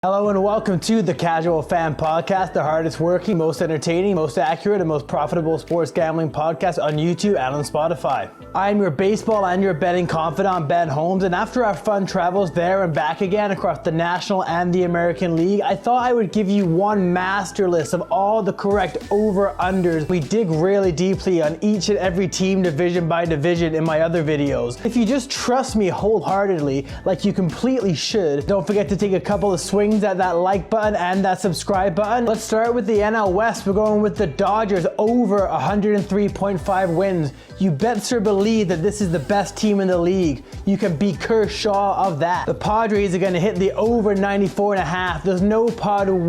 Hello and welcome to the Casual Fan Podcast, the hardest working, most entertaining, most accurate, and most profitable sports gambling podcast on YouTube and on Spotify. I'm your baseball and your betting confidant, Ben Holmes, and after our fun travels there and back again across the National and the American League, I thought I would give you one master list of all the correct over-unders. We dig really deeply on each and every team division by division in my other videos. If you just trust me wholeheartedly, like you completely should, don't forget to take a couple of swings at that like button and that subscribe button. Let's start with the NL West. We're going with the Dodgers over 103.5 wins. You better believe that this is the best team in the league. You can be Kershaw of that. The Padres are going to hit the over 94.5. There's no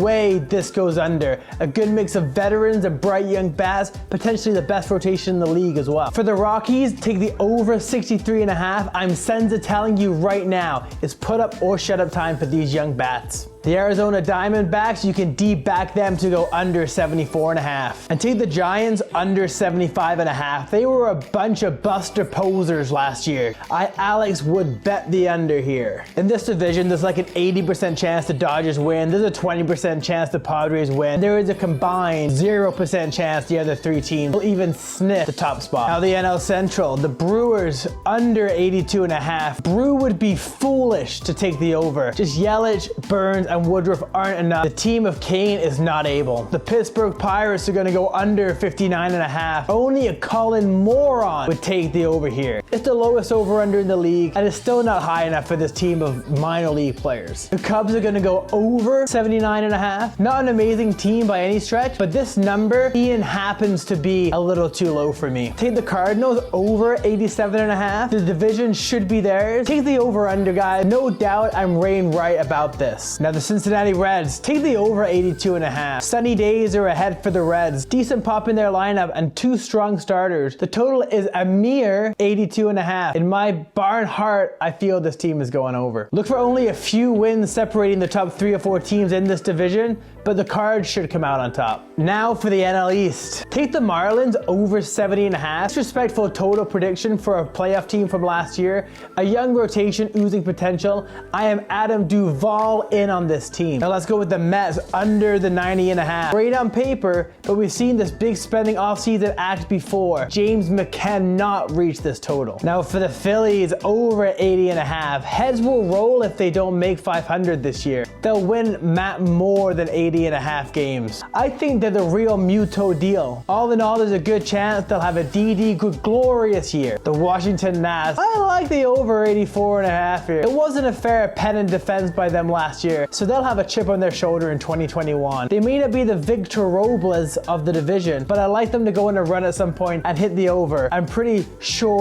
way this goes under. A good mix of veterans and bright young bats, potentially the best rotation in the league as well. For the Rockies, take the over 63.5. I'm Senza telling you right now, it's put up or shut up time for these young bats. The Arizona Diamondbacks, you can deback them to go under 74.5. And take the Giants under 75.5. They were a bunch of buster posers last year. Alex would bet the under here. In this division, there's like an 80% chance the Dodgers win. There's a 20% chance the Padres win. There is a combined 0% chance the other three teams will even sniff the top spot. Now the NL Central, the Brewers under 82.5. Brew would be foolish to take the over. Just Yelich, Burns, and Woodruff aren't enough. The team of Kane is not able. The Pittsburgh Pirates are going to go under 59.5. Only a Colin moron would take the over here. It's the lowest over-under in the league, and it's still not high enough for this team of minor league players. The Cubs are going to go over 79.5. Not an amazing team by any stretch, but this number even happens to be a little too low for me. Take the Cardinals over 87.5. The division should be theirs. Take the over-under, guys. No doubt I'm rain right about this. Now the Cincinnati Reds, take the over 82.5. Sunny days are ahead for the Reds. Decent pop in their lineup and two strong starters. The total is a mere 82.5. In my barn heart, I feel this team is going over. Look for only a few wins separating the top 3 or 4 teams in this division, but the Cards should come out on top. Now for the NL East. Take the Marlins over 70.5. Disrespectful total prediction for a playoff team from last year. A young rotation oozing potential. I am Adam Duvall in on this team. Now let's go with the Mets under the 90.5. Great on paper, but we've seen this big spending offseason act before. James McCann not reach this total. Now for the Phillies over 80.5. Heads will roll if they don't make 500 this year. They'll win more than 80.5 games. I think they're the real Muto deal. All in all, there's a good chance they'll have a DD glorious year. The Washington Nats, I like the over 84.5 here. It wasn't a fair pennant defense by them last year, so they'll have a chip on their shoulder in 2021. They may not be the Victor Robles of the division, but I like them to go on a run at some point and hit the over. I'm pretty sure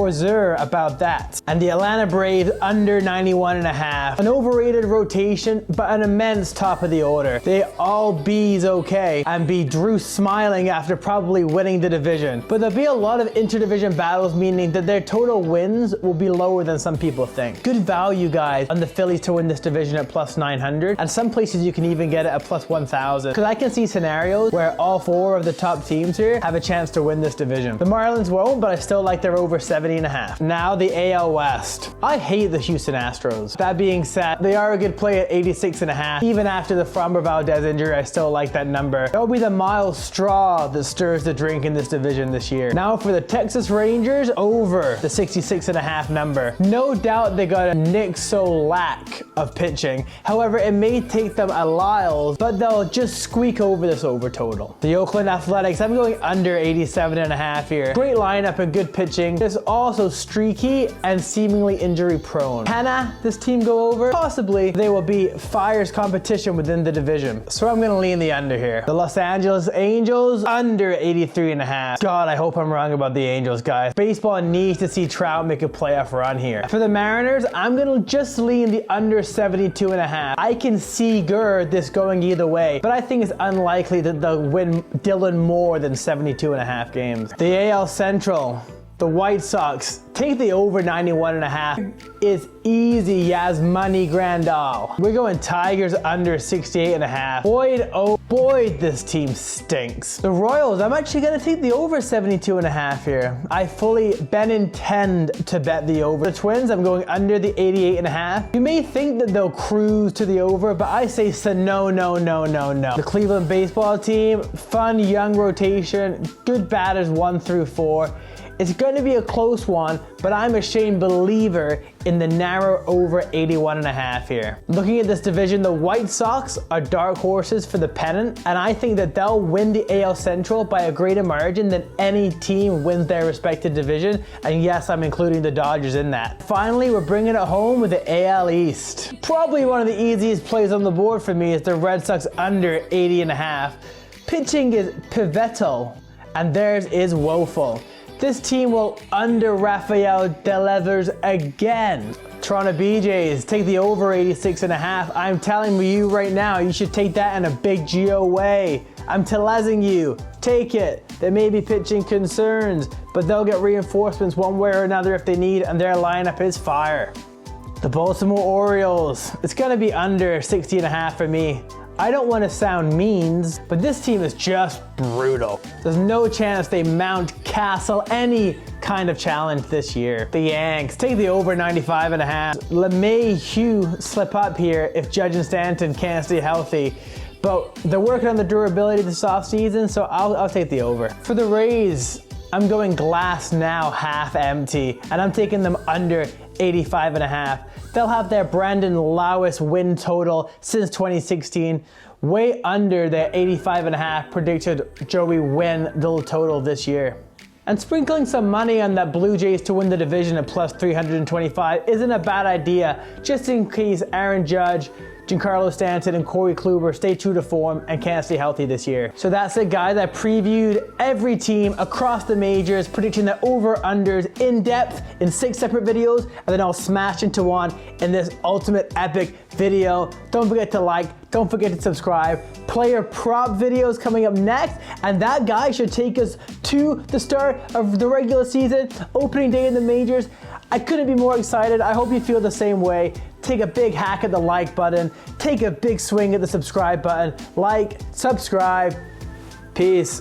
about that. And the Atlanta Braves under 91.5. An overrated rotation, but an immense top of the order. They all bees okay, and be Drew smiling after probably winning the division. But there'll be a lot of interdivision battles, meaning that their total wins will be lower than some people think. Good value, guys, on the Phillies to win this division at plus 900. And some places you can even get it at plus 1,000. Because I can see scenarios where all 4 of the top teams here have a chance to win this division. The Marlins won't, but I still like their over 70.5. Now the AL West. I hate the Houston Astros. That being said, they are a good play at 86.5. Even after the Framber Valdez injury, I still like that number. That'll be the mild straw that stirs the drink in this division this year. Now for the Texas Rangers, over the 66.5 number. No doubt they got a Nick lack of pitching. However, it may take them a while, but they'll just squeak over this over total. The Oakland Athletics, I'm going under 87.5 here. Great lineup and good pitching. It's also streaky and seemingly injury prone. Can this team go over? Possibly. They will be fierce competition within the division. So I'm gonna lean the under here. The Los Angeles Angels under 83.5. God, I hope I'm wrong about the Angels, guys. Baseball needs to see Trout make a playoff run here. For the Mariners, I'm gonna just lean the under 72.5. I can see this going either way, but I think it's unlikely that they'll win Dylan more than 72.5 games. The AL Central. The White Sox take the over 91.5. It's easy as money, Grandal. We're going Tigers under 68.5. Boy, this team stinks. The Royals, I'm actually gonna take the over 72.5 here. I fully intend to bet the over. The Twins, I'm going under the 88.5. You may think that they'll cruise to the over, but I say no. The Cleveland baseball team, fun young rotation, good batters 1 through 4. It's going to be a close one, but I'm a Shane believer in the narrow over 81.5 here. Looking at this division, the White Sox are dark horses for the pennant, and I think that they'll win the AL Central by a greater margin than any team wins their respective division, and yes, I'm including the Dodgers in that. Finally, we're bringing it home with the AL East. Probably one of the easiest plays on the board for me is the Red Sox under 80.5. Pitching is pivotal, and theirs is woeful. This team will under Rafael Devers again. Toronto BJs take the over 86.5. I'm telling you right now, you should take that in a big GO way. I'm telling you, take it. There may be pitching concerns, but they'll get reinforcements one way or another if they need, and their lineup is fire. The Baltimore Orioles, it's gonna be under 60.5 for me. I don't want to sound means, but this team is just brutal. There's no chance they mount Castle any kind of challenge this year. The Yanks take the over 95.5. LeMahieu slip up here if Judge and Stanton can't stay healthy, but they're working on the durability this offseason, so I'll take the over. For the Rays, I'm going glass now half empty, and I'm taking them under 85.5. They'll have their Brandon lowest win total since 2016, way under their 85.5 predicted Joey win total this year. And sprinkling some money on that Blue Jays to win the division at plus 325 isn't a bad idea, just in case Aaron Judge, Giancarlo Stanton, and Corey Kluber stay true to form and can't stay healthy this year. So that's it, guys. I previewed every team across the majors, predicting the over-unders in depth in 6 separate videos, and then I'll smash into one in this ultimate epic video. Don't forget to like, don't forget to subscribe. Player prop videos coming up next, and that guy should take us to the start of the regular season, opening day in the majors. I couldn't be more excited. I hope you feel the same way. Take a big hack at the like button. Take a big swing at the subscribe button. Like, subscribe. Peace.